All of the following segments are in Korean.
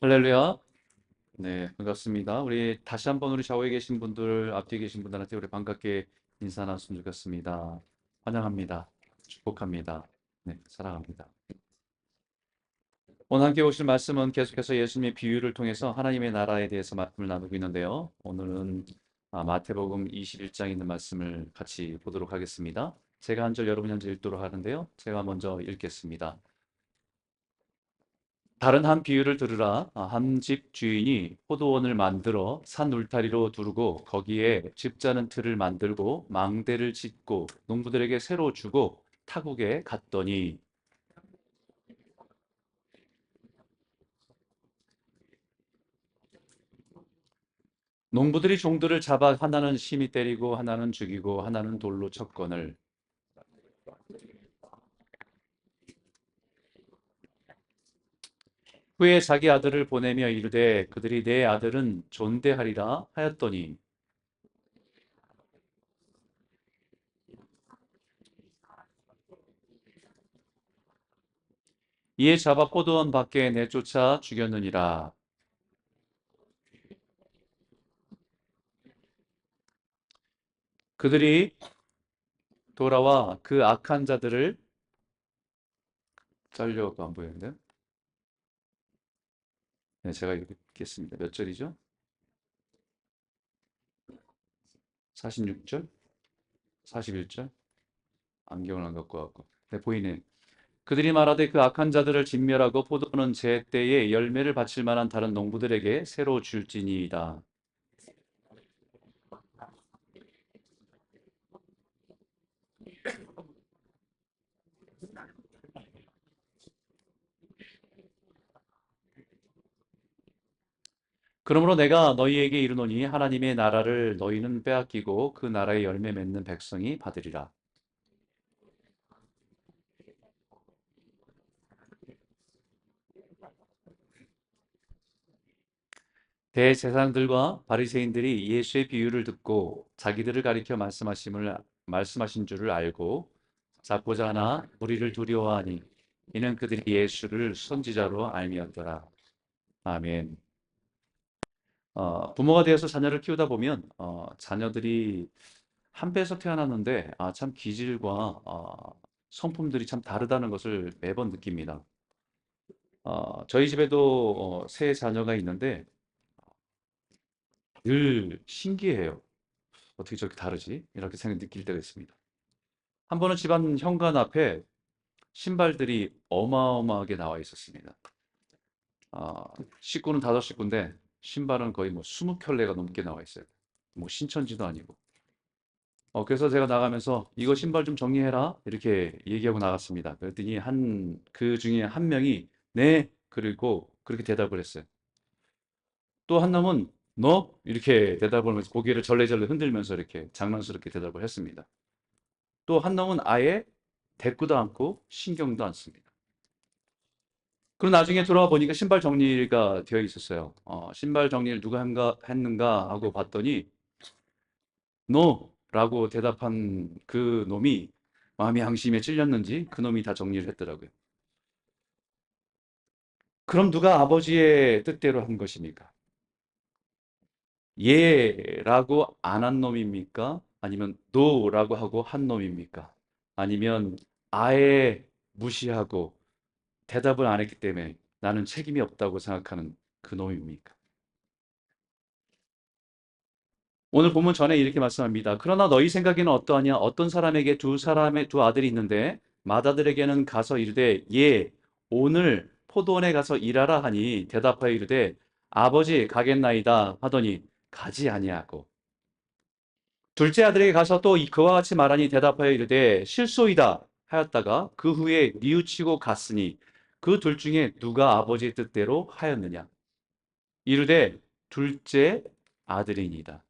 할렐루야. 네, 반갑습니다. 우리 다시 한번 우리 좌우에 계신 분들, 앞뒤에 계신 분들한테 우리 반갑게 인사 나눴으면 좋겠습니다. 환영합니다. 축복합니다. 네, 사랑합니다. 오늘 함께 오실 말씀은 계속해서 예수님의 비유를 통해서 하나님의 나라에 대해서 말씀을 나누고 있는데요. 오늘은 마태복음 21장에 있는 말씀을 같이 보도록 하겠습니다. 제가 한 절, 여러분이 한 절 읽도록 하는데요. 제가 먼저 읽겠습니다. 다른 한 비유를 들으라. 한 집 주인이 포도원을 만들어 산 울타리로 두르고 거기에 즙자는 틀을 만들고 망대를 짓고 농부들에게 새로 주고 타국에 갔더니 농부들이 종들을 잡아 하나는 심히 때리고 하나는 죽이고 하나는 돌로 쳤거늘 후에 자기 아들을 보내며 이르되 그들이 내 아들은 존대하리라 하였더니 이에 잡아 포도원 밖에 내쫓아 죽였느니라. 그들이 돌아와 그 악한 자들을 잘려고 안 보이는데? 네, 제가 읽겠습니다. 몇 절이죠? 46절? 41절? 안경을 안 갖고 왔고. 네, 보이네. 그들이 말하되 그 악한 자들을 진멸하고 포도는 제 때에 열매를 바칠 만한 다른 농부들에게 새로 줄지니이다. 그러므로 내가 너희에게 이르노니 하나님의 나라를 너희는 빼앗기고 그 나라의 열매 맺는 백성이 받으리라. 대제사장들과 바리새인들이 예수의 비유를 듣고 자기들을 가리켜 말씀하신 줄을 알고 잡고자 하나 무리를 두려워하니 이는 그들이 예수를 선지자로 알미었더라. 아멘. 부모가 되어서 자녀를 키우다 보면 자녀들이 한 배에서 태어났는데 참 기질과 성품들이 참 다르다는 것을 매번 느낍니다. 저희 집에도 세 자녀가 있는데 늘 신기해요. 어떻게 저렇게 다르지? 이렇게 생각 느낄 때가 있습니다. 한 번은 집안 현관 앞에 신발들이 어마어마하게 나와 있었습니다. 식구는 다섯 식구인데 신발은 거의 뭐 20켤레가 넘게 나와 있어요. 뭐 신천지도 아니고. 그래서 제가 나가면서 이거 신발 좀 정리해라 이렇게 얘기하고 나갔습니다. 그랬더니 그 중에 한 명이 네 그리고 그렇게 대답을 했어요. 또 한 놈은 너 이렇게 대답을 하면서 고개를 절레절레 흔들면서 이렇게 장난스럽게 대답을 했습니다. 또 한 놈은 아예 대꾸도 않고 신경도 안 씁니다. 그리고 나중에 돌아와 보니까 신발 정리가 되어 있었어요. 신발 정리를 누가 했는가 하고 봤더니 노라고 대답한 그 놈이 마음이 양심에 찔렸는지 그 놈이 다 정리를 했더라고요. 그럼 누가 아버지의 뜻대로 한 것입니까? 예라고 안 한 놈입니까? 아니면 노라고 하고 한 놈입니까? 아니면 아예 무시하고 대답을 안 했기 때문에 나는 책임이 없다고 생각하는 그 놈입니까? 오늘 본문 전에 이렇게 말씀합니다. 그러나 너희 생각에는 어떠하냐? 어떤 사람에게 두 아들이 있는데 맏아들에게는 가서 이르되 예, 오늘 포도원에 가서 일하라 하니 대답하여 이르되 아버지 가겠나이다 하더니 가지 아니하고 둘째 아들에게 가서 또 그와 같이 말하니 대답하여 이르되 실소이다 하였다가 그 후에 뉘우치고 갔으니 그 둘 중에 누가 아버지의 뜻대로 하였느냐? 이르되 둘째 아들이니이다.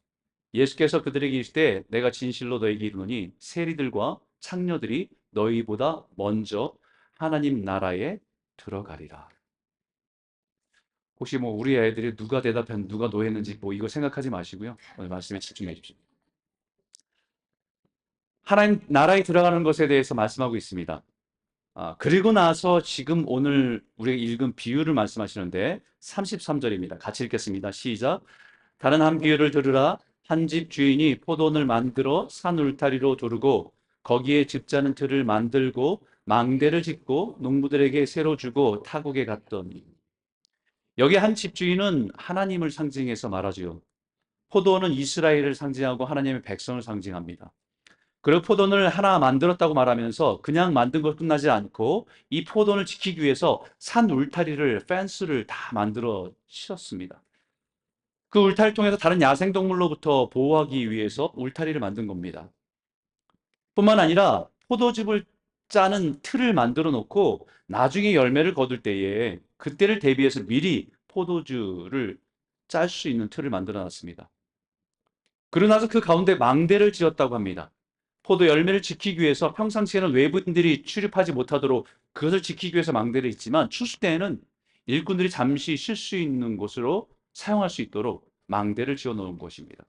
예수께서 그들에게 이르시되 내가 진실로 너에게 이르노니 세리들과 창녀들이 너희보다 먼저 하나님 나라에 들어가리라. 혹시 뭐 우리 애들이 누가 노했는지 뭐 이거 생각하지 마시고요. 오늘 말씀에 집중해 주십시오. 하나님 나라에 들어가는 것에 대해서 말씀하고 있습니다. 그리고 나서 지금 오늘 우리가 읽은 비유를 말씀하시는데 33절입니다. 같이 읽겠습니다. 시작. 다른 한 비유를 들으라. 한 집 주인이 포도원을 만들어 산 울타리로 두르고 거기에 집자는 틀을 만들고 망대를 짓고 농부들에게 새로 주고 타국에 갔더니. 여기 한 집주인은 하나님을 상징해서 말하지요. 포도원은 이스라엘을 상징하고 하나님의 백성을 상징합니다. 그리고 포도원을 하나 만들었다고 말하면서 그냥 만든 것 끝나지 않고 이 포도원을 지키기 위해서 산 울타리를, 펜스를 다 만들어 치웠습니다. 그 울타리를 통해서 다른 야생동물로부터 보호하기 위해서 울타리를 만든 겁니다. 뿐만 아니라 포도즙을 짜는 틀을 만들어 놓고 나중에 열매를 거둘 때에 그때를 대비해서 미리 포도주를 짤 수 있는 틀을 만들어 놨습니다. 그러고 나서 그 가운데 망대를 지었다고 합니다. 포도 열매를 지키기 위해서 평상시에는 외부인들이 출입하지 못하도록 그것을 지키기 위해서 망대를 있지만 추수 때에는 일꾼들이 잠시 쉴 수 있는 곳으로 사용할 수 있도록 망대를 지어 놓은 것입니다.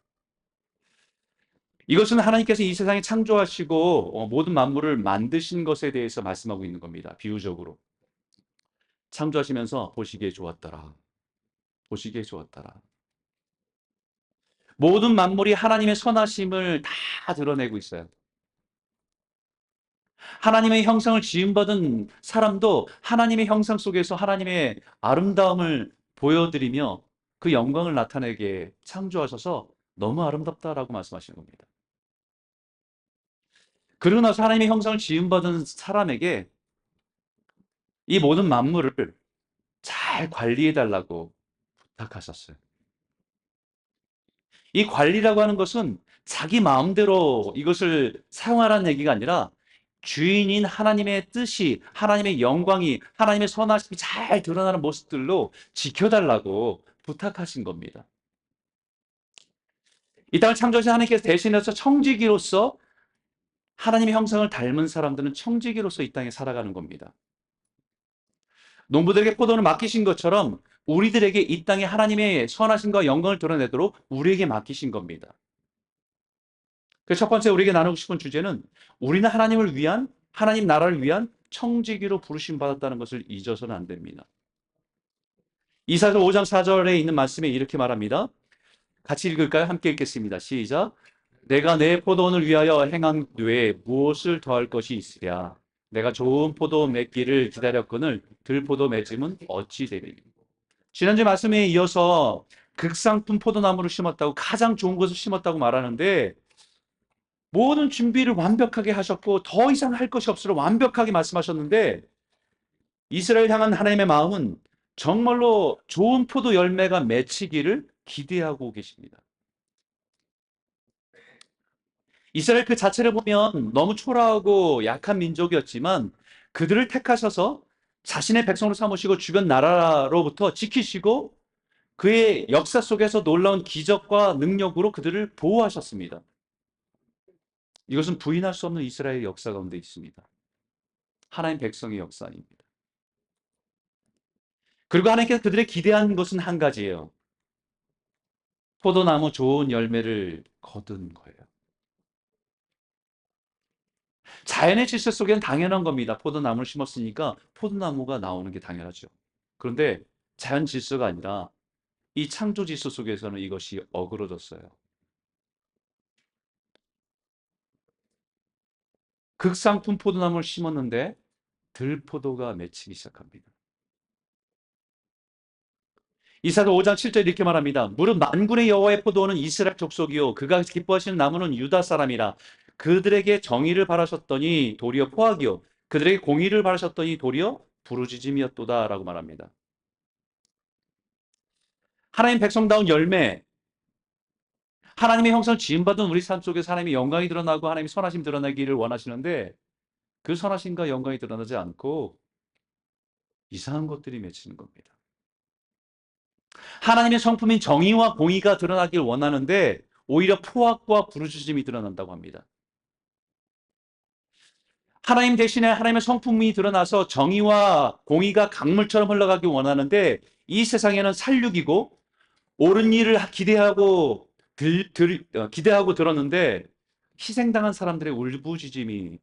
이것은 하나님께서 이 세상에 창조하시고 모든 만물을 만드신 것에 대해서 말씀하고 있는 겁니다. 비유적으로. 창조하시면서 보시기에 좋았더라. 보시기에 좋았더라. 모든 만물이 하나님의 선하심을 다 드러내고 있어요. 하나님의 형상을 지음받은 사람도 하나님의 형상 속에서 하나님의 아름다움을 보여드리며 그 영광을 나타내게 창조하셔서 너무 아름답다라고 말씀하시는 겁니다. 그러고 나서 하나님의 형상을 지음받은 사람에게 이 모든 만물을 잘 관리해 달라고 부탁하셨어요. 이 관리라고 하는 것은 자기 마음대로 이것을 사용하라는 얘기가 아니라 주인인 하나님의 뜻이, 하나님의 영광이, 하나님의 선하심이 잘 드러나는 모습들로 지켜달라고 부탁하신 겁니다. 이 땅을 창조하신 하나님께서 대신해서 청지기로서 하나님의 형상을 닮은 사람들은 청지기로서 이 땅에 살아가는 겁니다. 농부들에게 포도를 맡기신 것처럼 우리들에게 이 땅에 하나님의 선하심과 영광을 드러내도록 우리에게 맡기신 겁니다. 그래서 첫 번째 우리에게 나누고 싶은 주제는 우리는 하나님을 위한, 하나님 나라를 위한 청지기로 부르심 받았다는 것을 잊어서는 안 됩니다. 이사야서 5장 4절에 있는 말씀에 이렇게 말합니다. 같이 읽을까요? 함께 읽겠습니다. 시작. 내가 내 포도원을 위하여 행한 뇌에 무엇을 더할 것이 있으랴. 내가 좋은 포도 맺기를 기다렸거늘 들포도 맺음은 어찌 되리니. 지난주 말씀에 이어서 극상품 포도나무를 심었다고, 가장 좋은 것을 심었다고 말하는데 모든 준비를 완벽하게 하셨고 더 이상 할 것이 없으러 완벽하게 말씀하셨는데 이스라엘 향한 하나님의 마음은 정말로 좋은 포도 열매가 맺히기를 기대하고 계십니다. 이스라엘 그 자체를 보면 너무 초라하고 약한 민족이었지만 그들을 택하셔서 자신의 백성으로 삼으시고 주변 나라로부터 지키시고 그의 역사 속에서 놀라운 기적과 능력으로 그들을 보호하셨습니다. 이것은 부인할 수 없는 이스라엘 역사 가운데 있습니다. 하나님 백성의 역사입니다. 그리고 하나님께서 그들의 기대한 것은 한 가지예요. 포도나무 좋은 열매를 거둔 거예요. 자연의 질서 속에는 당연한 겁니다. 포도나무를 심었으니까 포도나무가 나오는 게 당연하죠. 그런데 자연 질서가 아니라 이 창조 질서 속에서는 이것이 어그러졌어요. 극상품 포도나무를 심었는데 들포도가 맺히기 시작합니다. 이사도 5장 7절 이렇게 말합니다. 무릇 만군의 여호와의 포도원은 이스라엘 족속이요 그가 기뻐하시는 나무는 유다 사람이라. 그들에게 정의를 바라셨더니 도리어 포악이요 그들에게 공의를 바라셨더니 도리어 부르짖음이었도다라고 말합니다. 하나님 백성다운 열매, 하나님의 형상을 지음받은 우리 삶 속에서 하나님의 영광이 드러나고 하나님의 선하심 드러나기를 원하시는데 그 선하심과 영광이 드러나지 않고 이상한 것들이 맺히는 겁니다. 하나님의 성품인 정의와 공의가 드러나길 원하는데 오히려 포악과 부르짖음이 드러난다고 합니다. 하나님 대신에 하나님의 성품이 드러나서 정의와 공의가 강물처럼 흘러가길 원하는데 이 세상에는 살육이고 옳은 일을 기대하고 기대하고 들었는데 희생당한 사람들의 울부짖음이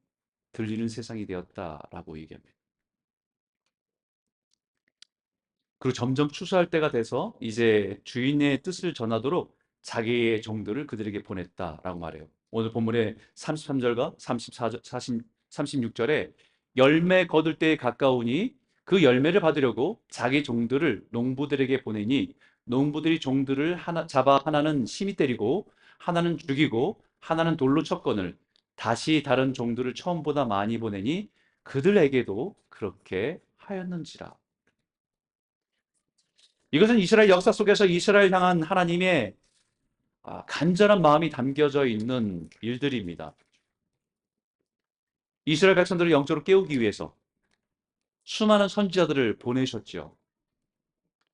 들리는 세상이 되었다라고 얘기합니다. 그리고 점점 추수할 때가 돼서 이제 주인의 뜻을 전하도록 자기의 종들을 그들에게 보냈다라고 말해요. 오늘 본문의 33절과 34절, 36절에 열매 거둘 때에 가까우니 그 열매를 받으려고 자기 종들을 농부들에게 보내니 농부들이 종들을 하나 잡아 하나는 심히 때리고 하나는 죽이고 하나는 돌로 쳤거늘 다시 다른 종들을 처음보다 많이 보내니 그들에게도 그렇게 하였는지라. 이것은 이스라엘 역사 속에서 이스라엘 향한 하나님의 간절한 마음이 담겨져 있는 일들입니다. 이스라엘 백성들을 영적으로 깨우기 위해서 수많은 선지자들을 보내셨죠.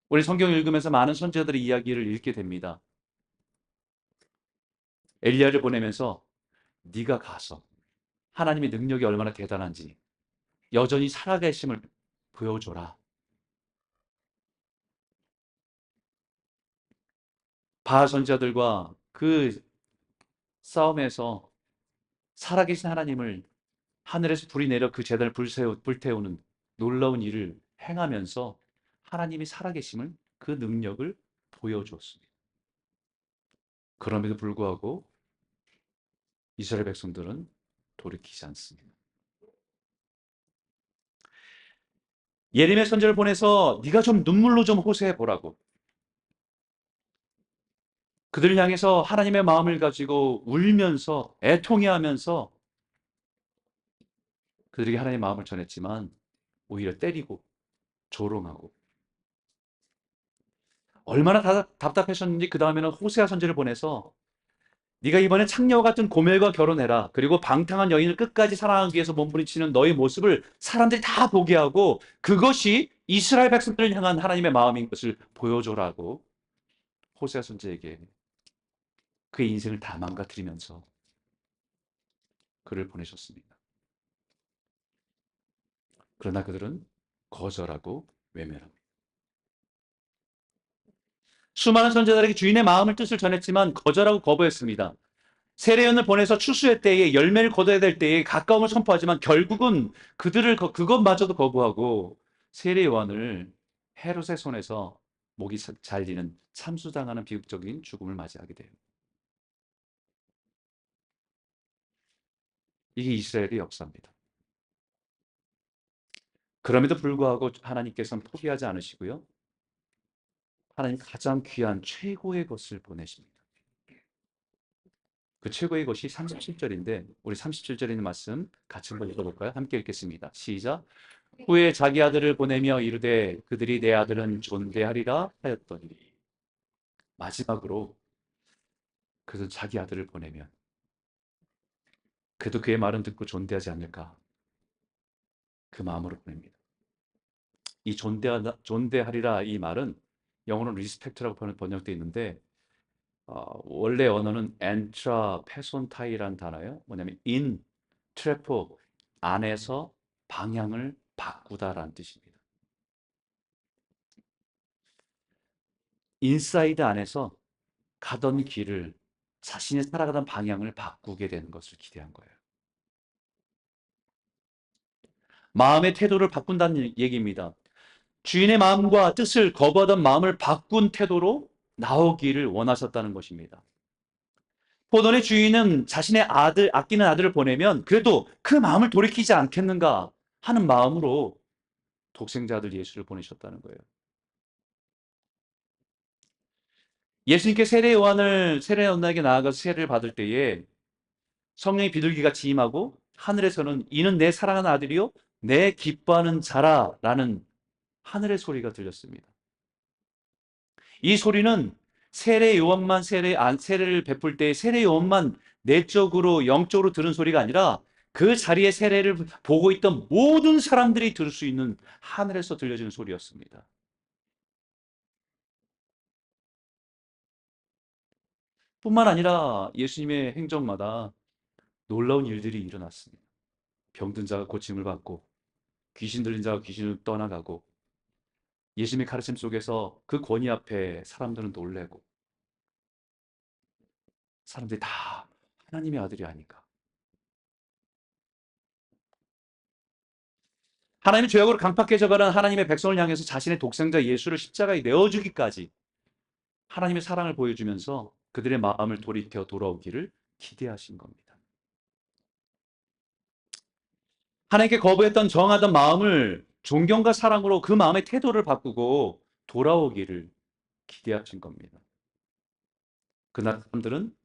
우리 성경을 읽으면서 많은 선지자들의 이야기를 읽게 됩니다. 엘리야를 보내면서 네가 가서 하나님의 능력이 얼마나 대단한지 여전히 살아계심을 보여줘라. 바알 선지자들과 그 싸움에서 살아계신 하나님을 하늘에서 불이 내려 그 제단을 불태우는 놀라운 일을 행하면서 하나님이 살아계심을 그 능력을 보여주었습니다. 그럼에도 불구하고 이스라엘 백성들은 돌이키지 않습니다. 예레미야 선지자를 보내서 네가 좀 눈물로 좀 호소해 보라고. 그들을 향해서 하나님의 마음을 가지고 울면서 애통해하면서 그들에게 하나님의 마음을 전했지만 오히려 때리고 조롱하고 얼마나 답답하셨는지 그 다음에는 호세아 선지를 보내서 네가 이번에 창녀와 같은 고멜과 결혼해라. 그리고 방탕한 여인을 끝까지 사랑하기 위해서 몸부림치는 너의 모습을 사람들이 다 보게 하고 그것이 이스라엘 백성들을 향한 하나님의 마음인 것을 보여줘라고 호세아 선지에게 그의 인생을 다 망가뜨리면서 그를 보내셨습니다. 그러나 그들은 거절하고 외면합니다. 수많은 선지자들에게 주인의 마음을 뜻을 전했지만 거절하고 거부했습니다. 세례연을 보내서 추수의 때에 열매를 거둬야 될 때에 가까움을 선포하지만 결국은 그것마저도 거부하고 세례 요한을 헤롯의 손에서 목이 잘리는 참수당하는 비극적인 죽음을 맞이하게 돼요. 이게 이스라엘의 역사입니다. 그럼에도 불구하고 하나님께서는 포기하지 않으시고요. 하나님 가장 귀한 최고의 것을 보내십니다. 그 최고의 것이 37절인데 우리 37절에 있는 말씀 같이 한번 읽어볼까요? 함께 읽겠습니다. 시작. 후에 자기 아들을 보내며 이르되 그들이 내 아들은 존대하리라 하였더니 마지막으로 그래서 자기 아들을 보내면 그래도 그의 말은 듣고 존대하지 않을까 그 마음으로 보냅니다. 이 존대하리라 이 말은 영어로는 리스펙트라고 번역되어 있는데 원래 언어는 엔트라 페손타이라는 단어예요. 뭐냐면 인 트레포 안에서 방향을 바꾸다라는 뜻입니다. 인사이드 안에서 가던 길을 자신이 살아가던 방향을 바꾸게 되는 것을 기대한 거예요. 마음의 태도를 바꾼다는 얘기입니다. 주인의 마음과 뜻을 거부하던 마음을 바꾼 태도로 나오기를 원하셨다는 것입니다. 포도원의 주인은 자신의 아끼는 아들을 보내면 그래도 그 마음을 돌이키지 않겠는가 하는 마음으로 독생자 아들 예수를 보내셨다는 거예요. 예수님께 세례 요한에게 나아가서 세례를 받을 때에 성령의 비둘기같이 임하고 하늘에서는 이는 내 사랑하는 아들이요 내 기뻐하는 자라라는 하늘의 소리가 들렸습니다. 이 소리는 세례를 베풀 때 세례 요한만 내적으로 영적으로 들은 소리가 아니라 그 자리에 세례를 보고 있던 모든 사람들이 들을 수 있는 하늘에서 들려지는 소리였습니다. 뿐만 아니라 예수님의 행적마다 놀라운 일들이 일어났습니다. 병든 자가 고침을 받고 귀신 들린 자가 귀신을 떠나가고 예수님의 가르침 속에서 그 권위 앞에 사람들은 놀래고 사람들이 다 하나님의 아들이 아닌가. 하나님의 죄악으로 강팍해져가는 하나님의 백성을 향해서 자신의 독생자 예수를 십자가에 내어주기까지 하나님의 사랑을 보여주면서 그들의 마음을 돌이켜 돌아오기를 기대하신 겁니다. 하나님께 거부했던 정하던 마음을 존경과 사랑으로 그 마음의 태도를 바꾸고 돌아오기를 기대하신 겁니다. 그날 사람들은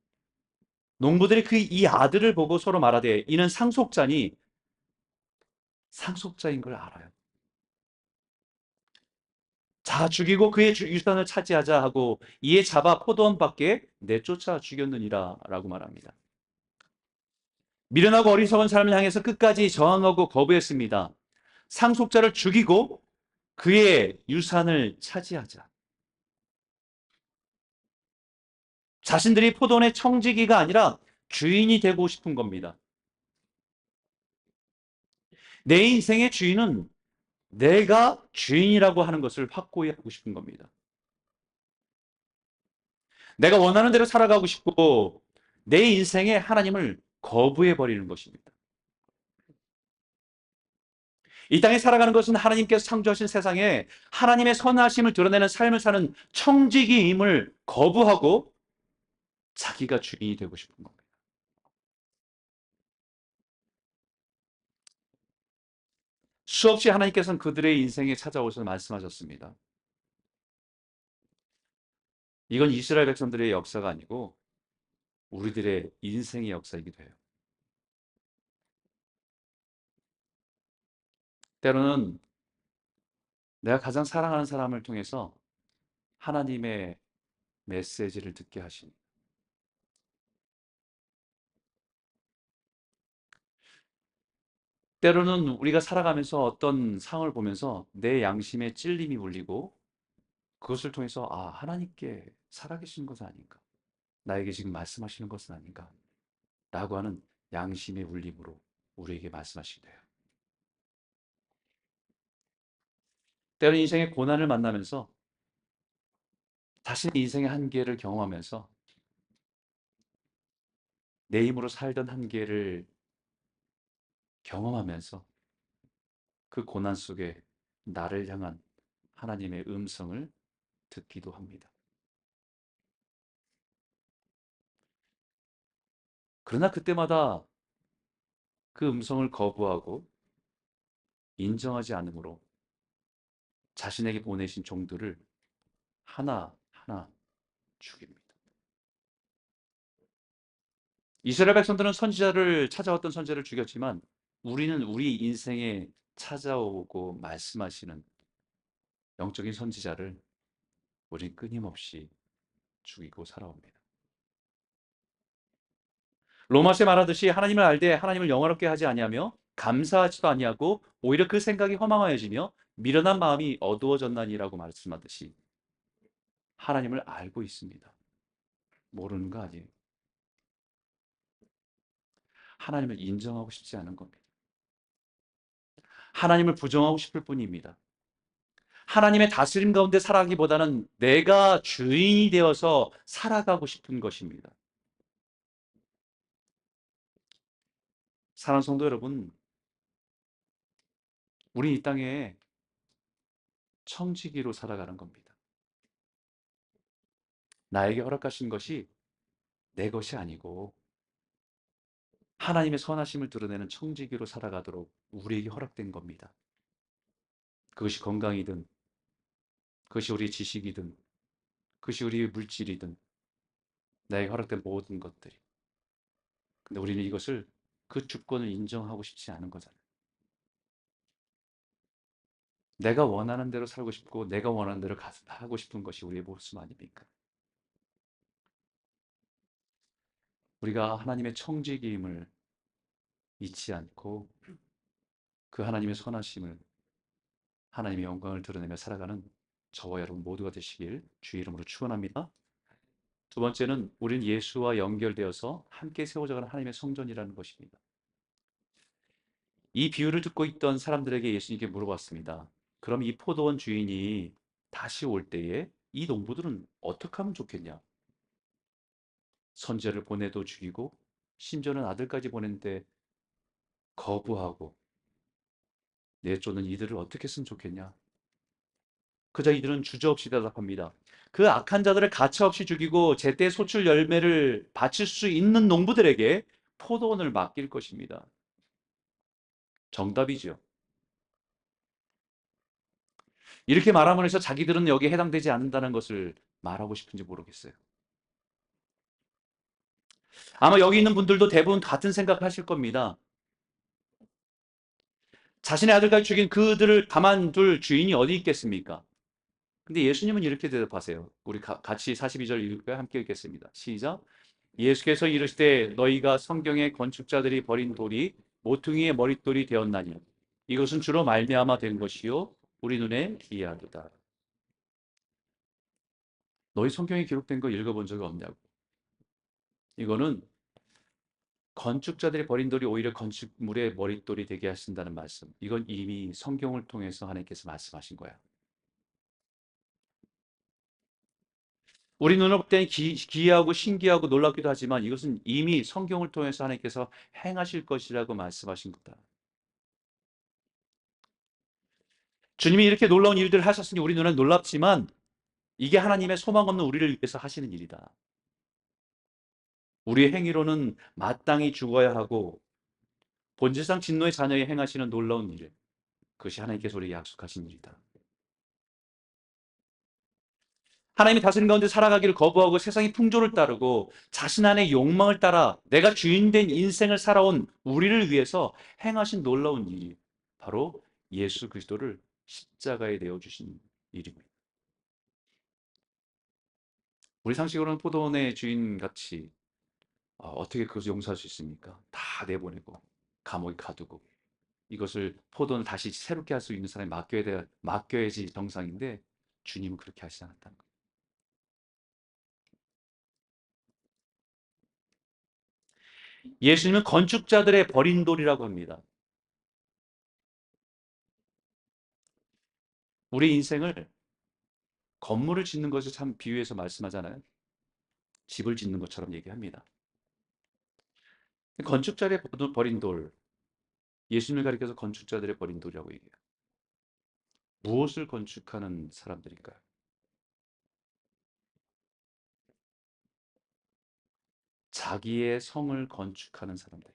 농부들이 그 이 아들을 보고 서로 말하되 이는 상속자니 상속자인 걸 알아요. 자 죽이고 그의 유산을 차지하자 하고 이에 잡아 포도원 밖에 내쫓아 죽였느니라 라고 말합니다. 미련하고 어리석은 사람을 향해서 끝까지 저항하고 거부했습니다. 상속자를 죽이고 그의 유산을 차지하자. 자신들이 포도원의 청지기가 아니라 주인이 되고 싶은 겁니다. 내 인생의 주인은 내가 주인이라고 하는 것을 확고히 하고 싶은 겁니다. 내가 원하는 대로 살아가고 싶고 내 인생에 하나님을 거부해 버리는 것입니다. 이 땅에 살아가는 것은 하나님께서 창조하신 세상에 하나님의 선하심을 드러내는 삶을 사는 청지기임을 거부하고 자기가 주인이 되고 싶은 겁니다. 수없이 하나님께서는 그들의 인생에 찾아오셔서 말씀하셨습니다. 이건 이스라엘 백성들의 역사가 아니고 우리들의 인생의 역사이기도 해요. 때로는 내가 가장 사랑하는 사람을 통해서 하나님의 메시지를 듣게 하신, 때로는 우리가 살아가면서 어떤 상황을 보면서 내 양심에 찔림이 울리고 그것을 통해서 아, 하나님께 살아계신 것은 아닌가, 나에게 지금 말씀하시는 것은 아닌가 라고 하는 양심의 울림으로 우리에게 말씀하시게 돼요. 때로는 인생의 고난을 만나면서 자신의 인생의 한계를 경험하면서 내 힘으로 살던 한계를 경험하면서 그 고난 속에 나를 향한 하나님의 음성을 듣기도 합니다. 그러나 그때마다 그 음성을 거부하고 인정하지 않으므로 자신에게 보내신 종들을 하나하나 죽입니다. 이스라엘 백성들은 선지자를 찾아왔던 선지자를 죽였지만 우리는 우리 인생에 찾아오고 말씀하시는 영적인 선지자를 우린 끊임없이 죽이고 살아옵니다. 로마서에 말하듯이 하나님을 알되 하나님을 영화롭게 하지 아니하며 감사하지도 아니하고 오히려 그 생각이 허망하여지며 미련한 마음이 어두워졌나니라고 말씀하듯이 하나님을 알고 있습니다. 모르는 거 아니에요. 하나님을 인정하고 싶지 않은 겁니다. 하나님을 부정하고 싶을 뿐입니다. 하나님의 다스림 가운데 살아가기보다는 내가 주인이 되어서 살아가고 싶은 것입니다. 사랑하는 성도 여러분, 우리 이 땅에 청지기로 살아가는 겁니다. 나에게 허락하신 것이 내 것이 아니고 하나님의 선하심을 드러내는 청지기로 살아가도록 우리에게 허락된 겁니다. 그것이 건강이든, 그것이 우리의 지식이든, 그것이 우리의 물질이든, 나에게 허락된 모든 것들이. 근데 우리는 이것을 그 주권을 인정하고 싶지 않은 거잖아요. 내가 원하는 대로 살고 싶고 내가 원하는 대로 하고 싶은 것이 우리의 모습 아닙니까? 우리가 하나님의 청지기임을 잊지 않고 그 하나님의 선하심을, 하나님의 영광을 드러내며 살아가는 저와 여러분 모두가 되시길 주의 이름으로 축원합니다. 두 번째는 우리는 예수와 연결되어서 함께 세워져가는 하나님의 성전이라는 것입니다. 이 비유를 듣고 있던 사람들에게 예수님께 물어봤습니다. 그럼 이 포도원 주인이 다시 올 때에 이 농부들은 어떻게 하면 좋겠냐? 선지자를 보내도 죽이고 심지어는 아들까지 보냈는데 거부하고 내쫓는 이들을 어떻게 했으면 좋겠냐. 그저 이들은 주저없이 대답합니다. 그 악한 자들을 가차없이 죽이고 제때 소출 열매를 바칠 수 있는 농부들에게 포도원을 맡길 것입니다. 정답이죠. 이렇게 말함으로 해서 자기들은 여기에 해당되지 않는다는 것을 말하고 싶은지 모르겠어요. 아마 여기 있는 분들도 대부분 같은 생각하실 겁니다. 자신의 아들까지 죽인 그들을 가만둘 주인이 어디 있겠습니까? 근데 예수님은 이렇게 대답하세요. 우리 같이 42절 읽을까요? 함께 읽겠습니다. 시작. 예수께서 이르시되 너희가 성경의 건축자들이 버린 돌이 모퉁이의 머릿돌이 되었나니 이것은 주로 말미암아 된 것이요 우리 눈에 기이하도다. 너희 성경에 기록된 거 읽어본 적이 없냐고. 이거는 건축자들이 버린 돌이 오히려 건축물의 머릿돌이 되게 하신다는 말씀. 이건 이미 성경을 통해서 하나님께서 말씀하신 거야. 우리 눈으로 볼 때는 기이하고 신기하고 놀랍기도 하지만 이것은 이미 성경을 통해서 하나님께서 행하실 것이라고 말씀하신 거다. 주님이 이렇게 놀라운 일들을 하셨으니 우리 눈엔 놀랍지만 이게 하나님의 소망 없는 우리를 위해서 하시는 일이다. 우리의 행위로는 마땅히 죽어야 하고 본질상 진노의 자녀에 행하시는 놀라운 일. 그것이 하나님께서 우리에게 약속하신 일이다. 하나님이 다스림 가운데 살아가기를 거부하고 세상의 풍조를 따르고 자신 안의 욕망을 따라 내가 주인된 인생을 살아온 우리를 위해서 행하신 놀라운 일이 바로 예수 그리스도를 십자가에 내어주신 일입니다. 우리 상식으로는 포도원의 주인같이 어떻게 그것을 용서할 수 있습니까? 다 내보내고 감옥에 가두고 이것을 포도원을 다시 새롭게 할 수 있는 사람이 맡겨야지 정상인데 주님은 그렇게 하시지 않았다는 거예요. 예수님은 건축자들의 버린 돌이라고 합니다. 우리 인생을 건물을 짓는 것을 참 비유해서 말씀하잖아요. 집을 짓는 것처럼 얘기합니다. 건축자들의 버린 돌, 예수님을 가리켜서 건축자들의 버린 돌이라고 얘기해요. 무엇을 건축하는 사람들일까요? 자기의 성을 건축하는 사람들.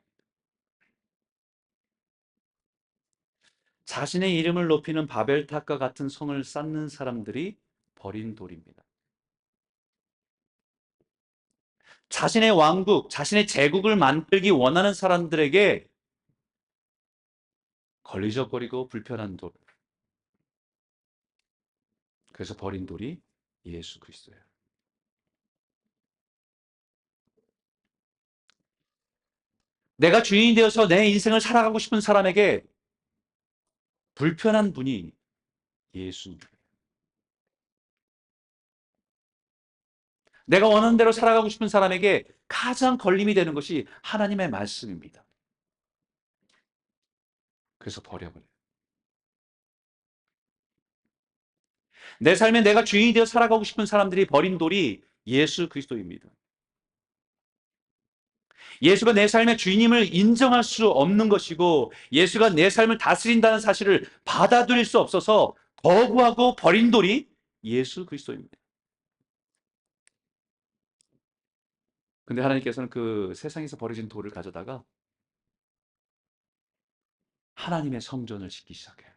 자신의 이름을 높이는 바벨탑과 같은 성을 쌓는 사람들이 버린 돌입니다. 자신의 왕국, 자신의 제국을 만들기 원하는 사람들에게 걸리적거리고 불편한 돌. 그래서 버린 돌이 예수 그리스도예요. 내가 주인이 되어서 내 인생을 살아가고 싶은 사람에게 불편한 분이 예수님. 내가 원하는 대로 살아가고 싶은 사람에게 가장 걸림이 되는 것이 하나님의 말씀입니다. 그래서 버려버려요. 내 삶에 내가 주인이 되어 살아가고 싶은 사람들이 버린 돌이 예수 그리스도입니다. 예수가 내 삶의 주인임을 인정할 수 없는 것이고 예수가 내 삶을 다스린다는 사실을 받아들일 수 없어서 거부하고 버린 돌이 예수 그리스도입니다. 근데 하나님께서는 그 세상에서 버려진 돌을 가져다가 하나님의 성전을 짓기 시작해요.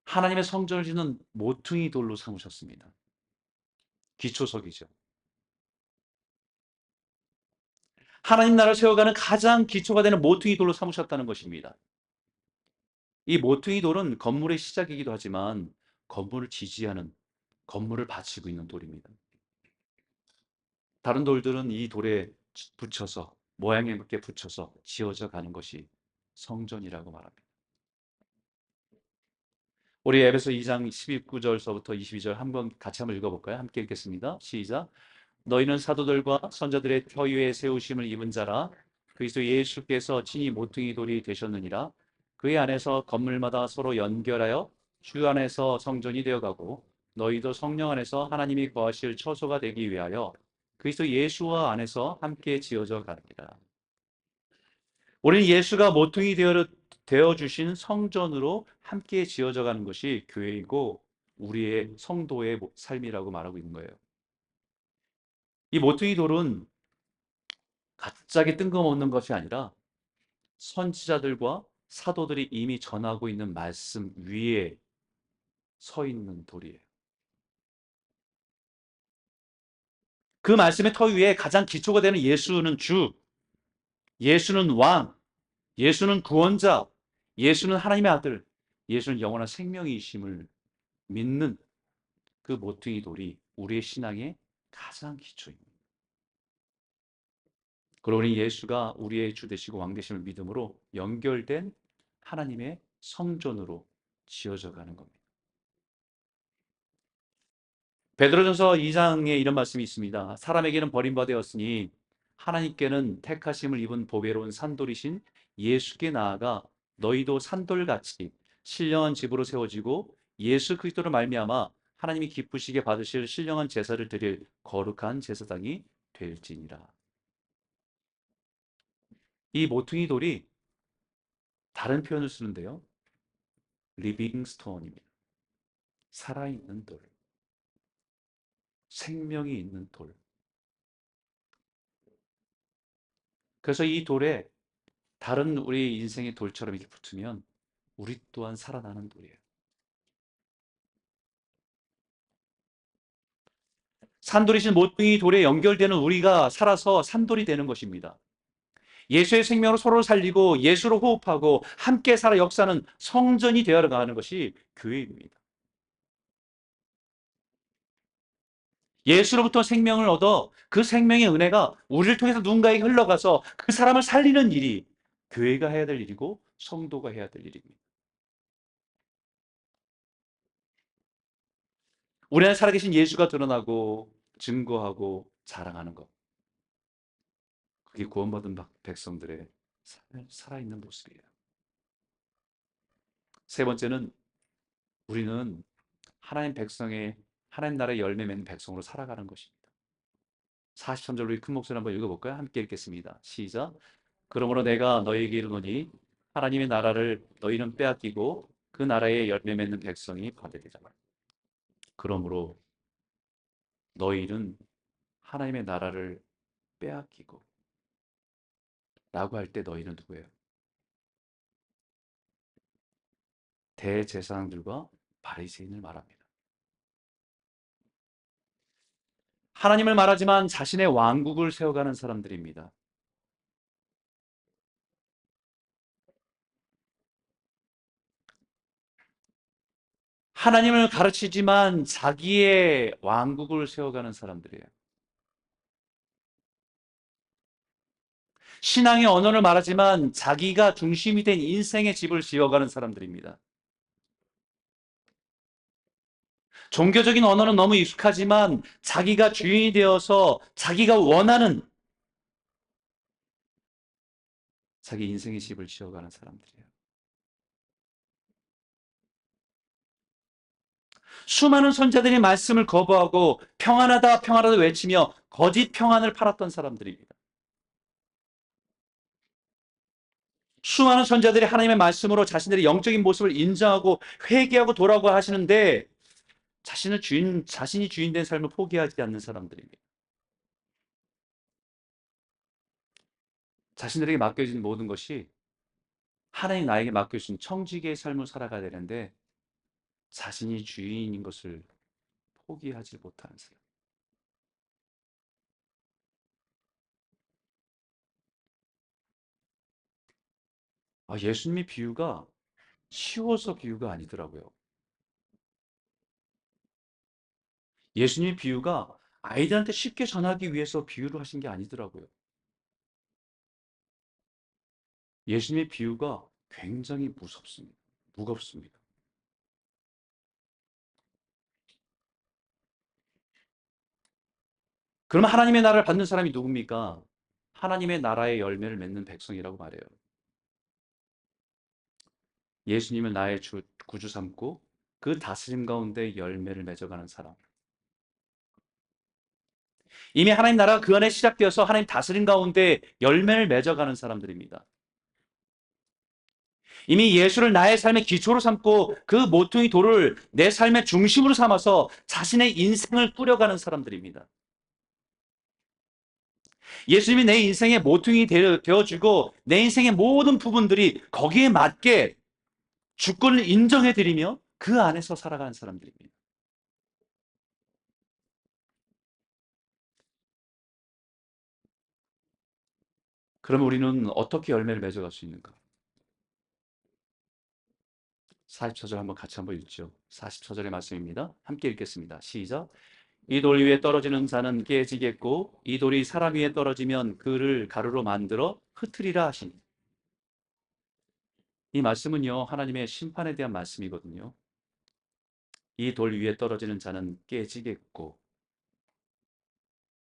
하나님의 성전을 짓는 모퉁이 돌로 삼으셨습니다. 기초석이죠. 하나님 나라를 세워가는 가장 기초가 되는 모퉁이 돌로 삼으셨다는 것입니다. 이 모퉁이 돌은 건물의 시작이기도 하지만 건물을 지지하는, 건물을 받치고 있는 돌입니다. 다른 돌들은 이 돌에 붙여서 모양에 맞게 붙여서 지어져 가는 것이 성전이라고 말합니다. 우리 에베소 2장 19절서부터 22절 같이 한번 읽어볼까요? 함께 읽겠습니다. 시작. 너희는 사도들과 선자들의 터위에 세우심을 입은 자라 그리스도 예수께서 친히 모퉁이 돌이 되셨느니라. 그의 안에서 건물마다 서로 연결하여 주 안에서 성전이 되어가고 너희도 성령 안에서 하나님이 거하실 처소가 되기 위하여 그리스도 예수와 안에서 함께 지어져 갑니다. 우리는 예수가 모퉁이 되어 주신 성전으로 함께 지어져 가는 것이 교회이고 우리의 성도의 삶이라고 말하고 있는 거예요. 이 모퉁이 돌은 갑자기 뜬금없는 것이 아니라 선지자들과 사도들이 이미 전하고 있는 말씀 위에 서 있는 돌이에요. 그 말씀의 터 위에 가장 기초가 되는 예수는 주, 예수는 왕, 예수는 구원자, 예수는 하나님의 아들, 예수는 영원한 생명이심을 믿는 그 모퉁이 돌이 우리의 신앙의 가장 기초입니다. 그리고 우리 예수가 우리의 주 되시고 왕 되심을 믿음으로 연결된 하나님의 성전으로 지어져 가는 겁니다. 베드로전서 2장에 이런 말씀이 있습니다. 사람에게는 버림받았으니 하나님께는 택하심을 입은 보배로운 산돌이신 예수께 나아가 너희도 산돌같이 신령한 집으로 세워지고 예수 그리스도로 말미암아 하나님이 기쁘시게 받으실 신령한 제사를 드릴 거룩한 제사장이 될지니라. 이 모퉁이 돌이 다른 표현을 쓰는데요. 리빙 스톤입니다. 살아있는 돌, 생명이 있는 돌. 그래서 이 돌에 다른 우리 인생의 돌처럼 이렇게 붙으면 우리 또한 살아나는 돌이에요. 산돌이신 모퉁이 돌에 연결되는 우리가 살아서 산돌이 되는 것입니다. 예수의 생명으로 서로를 살리고 예수로 호흡하고 함께 살아 역사는 성전이 되어 가는 것이 교회입니다. 예수로부터 생명을 얻어 그 생명의 은혜가 우리를 통해서 누군가에게 흘러가서 그 사람을 살리는 일이 교회가 해야 될 일이고 성도가 해야 될 일입니다. 우리 안에 살아계신 예수가 드러나고 증거하고 자랑하는 것. 그게 구원받은 백성들의 살아있는 모습이에요. 세 번째는 우리는 하나님 백성의 하나님 나라의 열매 맺는 백성으로 살아가는 것입니다. 43절 우리 큰 목소리 한번 읽어볼까요? 함께 읽겠습니다. 시작. 그러므로 내가 너희에게 이르노니 하나님의 나라를 너희는 빼앗기고 그 나라의 열매 맺는 백성이 받으리라. 그러므로 너희는 하나님의 나라를 빼앗기고 라고 할 때 너희는 누구예요? 대제사장들과 바리새인을 말합니다. 하나님을 말하지만 자신의 왕국을 세워가는 사람들입니다. 하나님을 가르치지만 자기의 왕국을 세워가는 사람들이에요. 신앙의 언어를 말하지만 자기가 중심이 된 인생의 집을 지어가는 사람들입니다. 종교적인 언어는 너무 익숙하지만 자기가 주인이 되어서 자기가 원하는 자기 인생의 집을 지어가는 사람들이에요. 수많은 선자들이 말씀을 거부하고 평안하다 평안하다 외치며 거짓 평안을 팔았던 사람들입니다. 수많은 선자들이 하나님의 말씀으로 자신들의 영적인 모습을 인정하고 회개하고 돌아오고 하시는데 자신이 주인 된 삶을 포기하지 않는 사람들입니다. 자신들에게 맡겨진 모든 것이 하나님 나에게 맡겨주신 청지기의 삶을 살아가야 되는데 자신이 주인인 것을 포기하지 못하는 사람. 예수님의 비유가 쉬워서 비유가 아니더라고요. 예수님의 비유가 아이들한테 쉽게 전하기 위해서 비유를 하신 게 아니더라고요. 예수님의 비유가 굉장히 무섭습니다. 무겁습니다. 그러면 하나님의 나라를 받는 사람이 누굽니까? 하나님의 나라의 열매를 맺는 백성이라고 말해요. 예수님을 나의 구주 삼고 그 다스림 가운데 열매를 맺어가는 사람. 이미 하나님 나라가 그 안에 시작되어서 하나님 다스림 가운데 열매를 맺어가는 사람들입니다. 이미 예수를 나의 삶의 기초로 삼고 그 모퉁이 돌을 내 삶의 중심으로 삼아서 자신의 인생을 꾸려가는 사람들입니다. 예수님이 내 인생의 모퉁이 되어주고 내 인생의 모든 부분들이 거기에 맞게 주권을 인정해드리며 그 안에서 살아가는 사람들입니다. 그러면 우리는 어떻게 열매를 맺어갈 수 있는가? 44절 한번 같이 한번 읽죠. 44절의 말씀입니다. 함께 읽겠습니다. 시작. 이 돌 위에 떨어지는 자는 깨지겠고 이 돌이 사람 위에 떨어지면 그를 가루로 만들어 흩으리라 하시니. 이 말씀은요, 하나님의 심판에 대한 말씀이거든요. 이 돌 위에 떨어지는 자는 깨지겠고,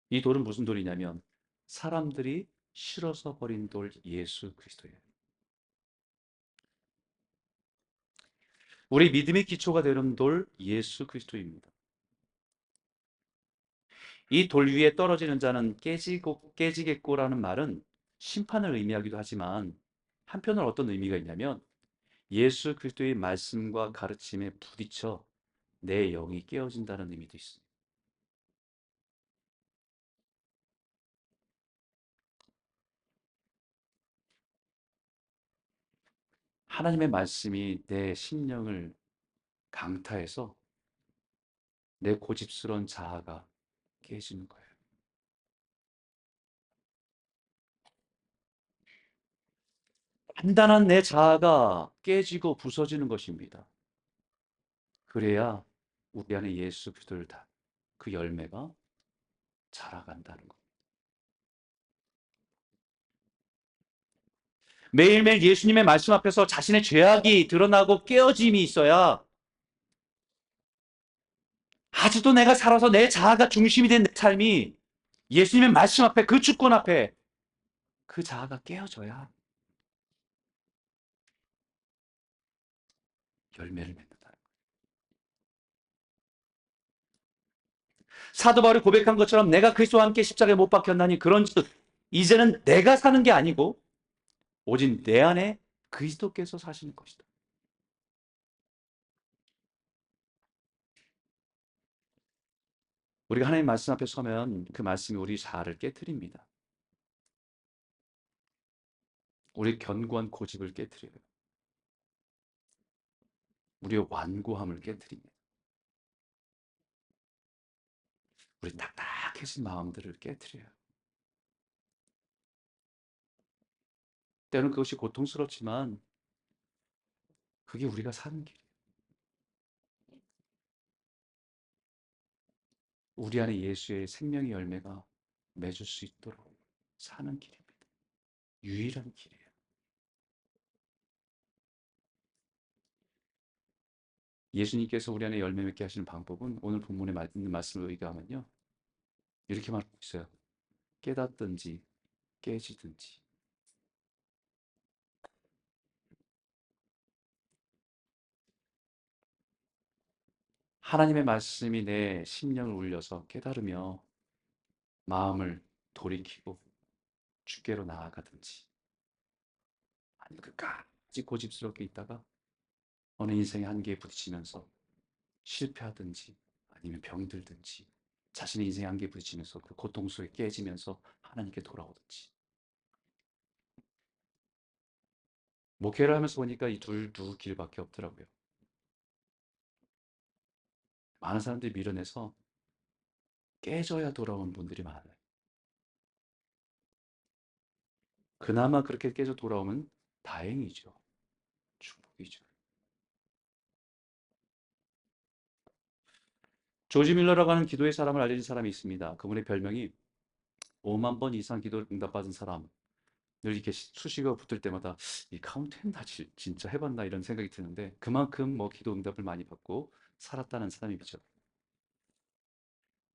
이 돌은 무슨 돌이냐면 사람들이 실어서 버린 돌 예수 그리스도예요. 우리 믿음의 기초가 되는 돌 예수 그리스도입니다. 이 돌 위에 떨어지는 자는 깨지겠고라는 말은 심판을 의미하기도 하지만 한편으로 어떤 의미가 있냐면 예수 그리스도의 말씀과 가르침에 부딪혀 내 영이 깨어진다는 의미도 있습니다. 하나님의 말씀이 내 심령을 강타해서 내 고집스러운 자아가 깨지는 거예요. 단단한 내 자아가 깨지고 부서지는 것입니다. 그래야 우리 안에 예수 그리스도를 다 그 열매가 자라간다는 것. 매일매일 예수님의 말씀 앞에서 자신의 죄악이 드러나고 깨어짐이 있어야 아직도 내가 살아서 내 자아가 중심이 된 내 삶이 예수님의 말씀 앞에 그 주권 앞에 그 자아가 깨어져야 열매를 맺는다. 사도 바울이 고백한 것처럼 내가 그리스도와 함께 십자가에 못 박혔나니 그런즉 이제는 내가 사는 게 아니고 오직 내 안에 그리스도께서 사시는 것이다. 우리가 하나님 말씀 앞에 서면 그 말씀이 우리 자아를 깨뜨립니다. 우리 견고한 고집을 깨뜨려요. 우리의 완고함을 깨뜨립니다. 우리 딱딱해진 마음들을 깨뜨려요. 때로는 그것이 고통스럽지만 그게 우리가 사는 길이에요. 우리 안에 예수의 생명의 열매가 맺을 수 있도록 사는 길입니다. 유일한 길이에요. 예수님께서 우리 안에 열매 맺게 하시는 방법은 오늘 본문에 있는 말씀을 의거하면요. 이렇게 말하고 있어요. 깨닫든지 깨지든지. 하나님의 말씀이 내 심령을 울려서 깨달으며 마음을 돌이키고 주께로 나아가든지 아니면 끝까지 고집스럽게 있다가 어느 인생의 한계에 부딪히면서 실패하든지 아니면 병들든지 자신의 인생의 한계에 부딪히면서 그 고통 속에 깨지면서 하나님께 돌아오든지. 목회를 하면서 보니까 이 두 길밖에 없더라고요. 많은 사람들이 밀어내서 깨져야 돌아온 분들이 많아요. 그나마 그렇게 깨져 돌아오면 다행이죠. 축복이죠. 조지 밀러라고 하는 기도의 사람을 알려진 사람이 있습니다. 그분의 별명이 5만 번 이상 기도를 응답받은 사람. 늘 이렇게 수식어가 붙을 때마다 이 카운트했나 진짜 해봤나 이런 생각이 드는데 그만큼 뭐 기도 응답을 많이 받고 살았다는 사람이죠.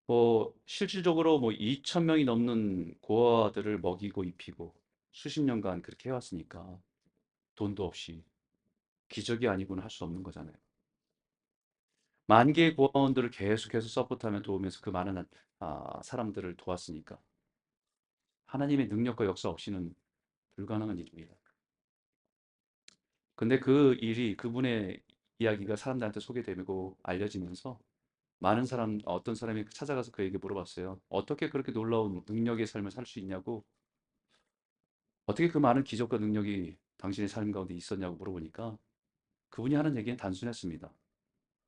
뭐 실질적으로 뭐 2천 명이 넘는 고아들을 먹이고 입히고 수십 년간 그렇게 해왔으니까 돈도 없이 기적이 아니고는 할 수 없는 거잖아요. 만 개의 고아원들을 계속해서 서포트하며 도우면서 그 많은 사람들을 도왔으니까 하나님의 능력과 역사 없이는 불가능한 일입니다. 근데 그 일이 그분의 이야기가 사람들한테 소개되고 알려지면서 많은 사람 어떤 사람이 찾아가서 그에게 물어봤어요. "어떻게 그렇게 놀라운 능력의 삶을 살 수 있냐."고 "어떻게 그 많은 기적과 능력이 당신의 삶 가운데 있었냐."고 물어보니까 그분이 하는 얘기는 단순했습니다.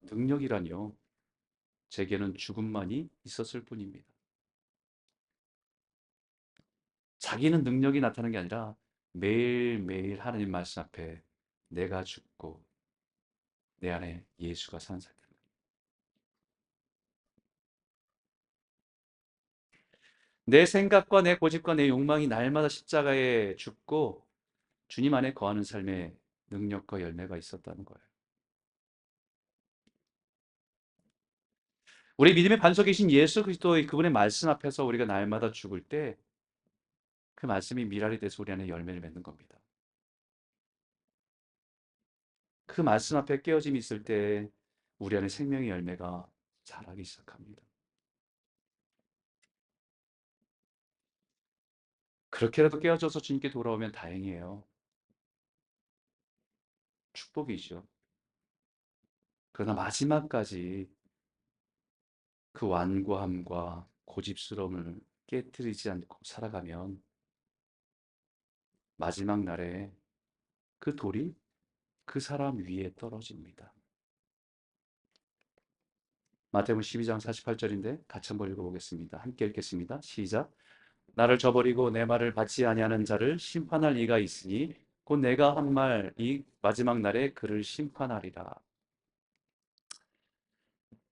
"능력이라뇨. 제게는 죽음만이 있었을 뿐입니다." 자기는 능력이 나타나는 게 아니라 매일매일 하나님 말씀 앞에 내가 죽고 내 안에 예수가 사는 삶. 내 생각과 내 고집과 내 욕망이 날마다 십자가에 죽고 주님 안에 거하는 삶의 능력과 열매가 있었다는 거예요. 우리 믿음의 반석이신 예수 그리스도의 그분의 말씀 앞에서 우리가 날마다 죽을 때 그 말씀이 미랄이 돼서 우리 안에 열매를 맺는 겁니다. 그 말씀 앞에 깨어짐이 있을 때 우리 안에 생명의 열매가 자라기 시작합니다. 그렇게라도 깨어져서 주님께 돌아오면 다행이에요. 축복이죠. 그러나 마지막까지 그 완고함과 고집스러움을 깨뜨리지 않고 살아가면 마지막 날에 그 돌이 그 사람 위에 떨어집니다. 마태복음 12장 48절인데 같이 한번 읽어보겠습니다. 함께 읽겠습니다. 시작. 나를 저버리고 내 말을 받지 아니하는 자를 심판할 이가 있으니 곧 내가 한 말 이 마지막 날에 그를 심판하리라.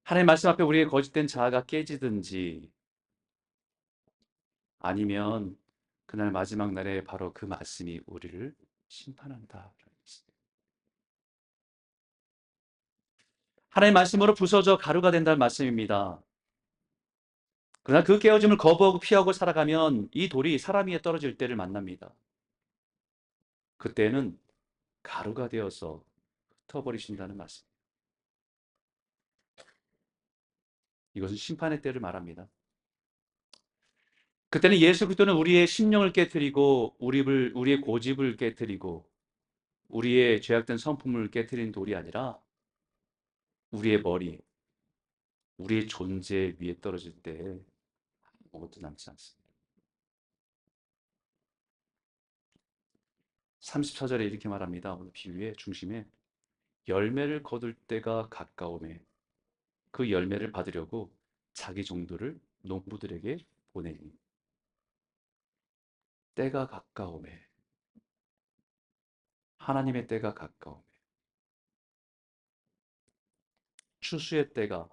하나님 말씀 앞에 우리의 거짓된 자아가 깨지든지 아니면 그날 마지막 날에 바로 그 말씀이 우리를 심판한다. 하나님 말씀으로 부서져 가루가 된다는 말씀입니다. 그러나 그 깨어짐을 거부하고 피하고 살아가면 이 돌이 사람 위에 떨어질 때를 만납니다. 그때는 가루가 되어서 흩어버리신다는 말씀. 이것은 심판의 때를 말합니다. 그때는 예수 그리스도는 우리의 심령을 깨뜨리고 우리의 고집을 깨뜨리고 우리의 죄악된 성품을 깨뜨리는 돌이 아니라 우리의 머리, 우리의 존재 위에 떨어질 때 아무것도 남지 않습니다. 34절에 이렇게 말합니다. 오늘 비유의 중심에 열매를 거둘 때가 가까우매 그 열매를 받으려고 자기 종들을 농부들에게 보내니 때가 가까우매 하나님의 때가 가까우매 추수의 때가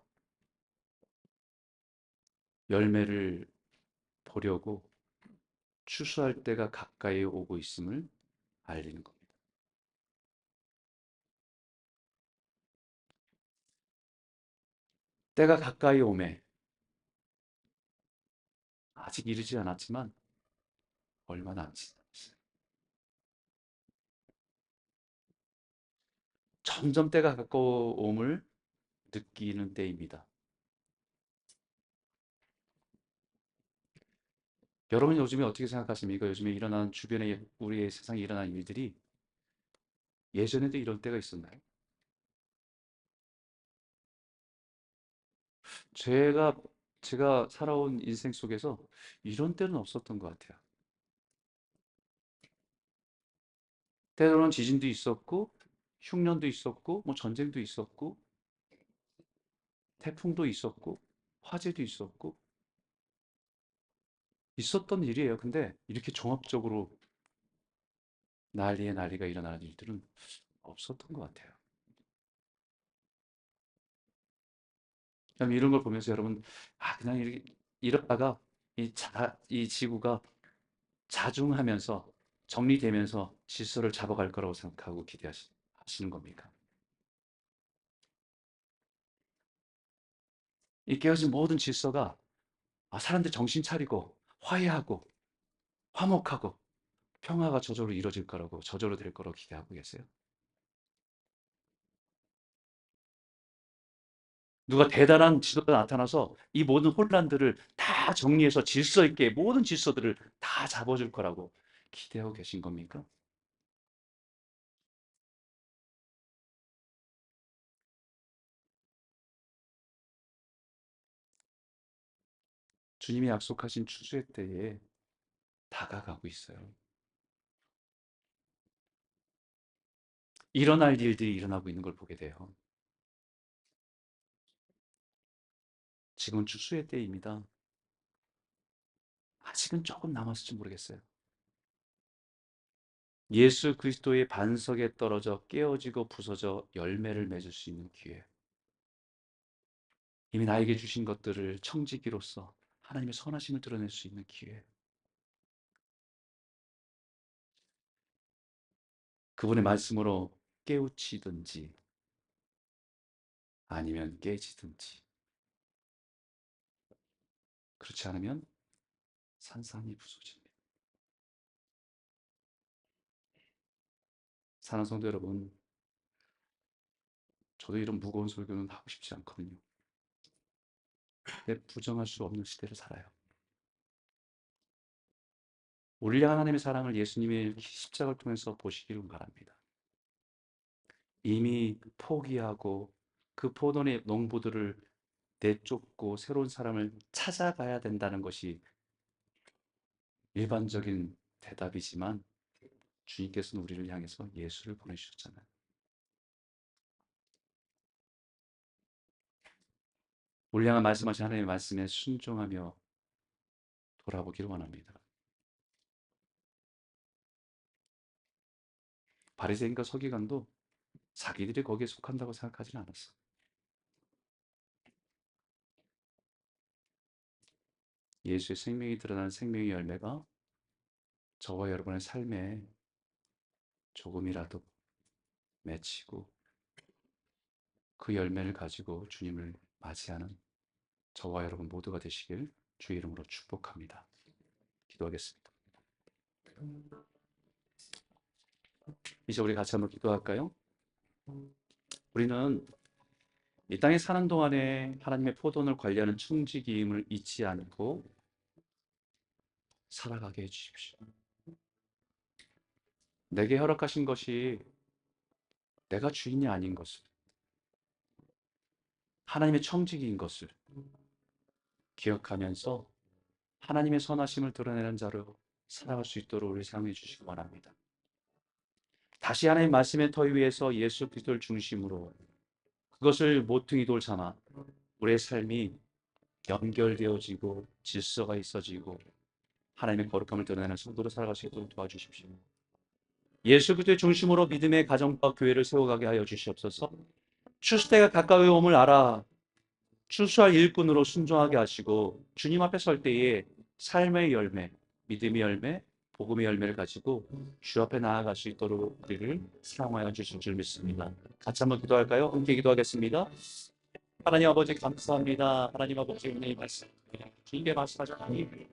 열매를 보려고 추수할 때가 가까이 오고 있음을 알리는 겁니다. 때가 가까이 오매 아직 이르지 않았지만 얼마 남지 않았어요. 점점 때가 가까움을 느끼는 때입니다. 여러분 요즘에 어떻게 생각하십니까? 요즘에 일어나는 주변에 우리의 세상에 일어나는 일들이 예전에도 이런 때가 있었나요? 제가 제가 살아온 인생 속에서 이런 때는 없었던 것 같아요. 때로는 지진도 있었고 흉년도 있었고 뭐 전쟁도 있었고 태풍도 있었고 화재도 있었고 있었던 일이에요. 근데 이렇게 종합적으로 난리의 난리가 일어나는 일들은 없었던 것 같아요. 그럼 이런 걸 보면서 여러분 그냥 이렇게 이러다가 이 지구가 자중하면서 정리되면서 질서를 잡아갈 거라고 생각하고 기대하시는 겁니까? 이 깨어진 모든 질서가 사람들 정신 차리고 화해하고 화목하고 평화가 저절로 이루어질 거라고 저절로 될 거라고 기대하고 계세요? 누가 대단한 지도가 나타나서 이 모든 혼란들을 다 정리해서 질서 있게 모든 질서들을 다 잡아줄 거라고 기대하고 계신 겁니까? 주님이 약속하신 추수의 때에 다가가고 있어요. 일어날 일들이 일어나고 있는 걸 보게 돼요. 지금 추수의 때입니다. 아직은 조금 남았을지 모르겠어요. 예수 그리스도의 반석에 떨어져 깨어지고 부서져 열매를 맺을 수 있는 기회. 이미 나에게 주신 것들을 청지기로서 하나님의 선하심을 드러낼 수 있는 기회. 그분의 말씀으로 깨우치든지 아니면 깨지든지, 그렇지 않으면 산산이 부서집니다. 사랑하는 성도 여러분, 저도 이런 무거운 설교는 하고 싶지 않거든요. 근데 부정할 수 없는 시대를 살아요. 우리 하나님의 사랑을 예수님의 십자가를 통해서 보시기를 바랍니다. 이미 포기하고 그 포도의 농부들을 내쫓고 새로운 사람을 찾아가야 된다는 것이 일반적인 대답이지만, 주님께서는 우리를 향해서 예수를 보내주셨잖아요. 우리 향한 말씀하신 하나님의 말씀에 순종하며 돌아보기를 원합니다. 바리새인과 서기관도 자기들이 거기에 속한다고 생각하지는 않았어. 예수의 생명이 드러나는 생명의 열매가 저와 여러분의 삶에 조금이라도 맺히고 그 열매를 가지고 주님을 맞이하는 저와 여러분 모두가 되시길 주의 이름으로 축복합니다. 기도하겠습니다. 이제 우리 같이 한번 기도할까요? 우리는 이 땅에 사는 동안에 하나님의 포도원을 관리하는 청지기임을 잊지 않고 살아가게 해주십시오. 내게 허락하신 것이 내가 주인이 아닌 것을, 하나님의 청지기인 것을 기억하면서 하나님의 선하심을 드러내는 자로 살아갈 수 있도록 우리 사용해 주시기 원합니다. 다시 하나님 말씀의 터 위에서 예수 그리스도를 중심으로 그것을 모퉁이 돌 삼아 우리의 삶이 연결되어지고 질서가 있어지고 하나님의 거룩함을 드러내는 성도로 살아갈 수 있도록 도와주십시오. 예수 그리스도의 중심으로 믿음의 가정과 교회를 세워가게 하여 주시옵소서. 추수때가 가까이 옴을 알아 추수할 일꾼으로 순종하게 하시고 주님 앞에 설 때에 삶의 열매, 믿음의 열매, 복음의 열매를 가지고 주 앞에 나아갈 수 있도록 우리를 사용하여 주실 줄 믿습니다. 같이 한번 기도할까요? 함께 기도하겠습니다. 하나님 아버지 감사합니다. 하나님 아버지 은혜의 말씀, 주님께 말씀하셨나니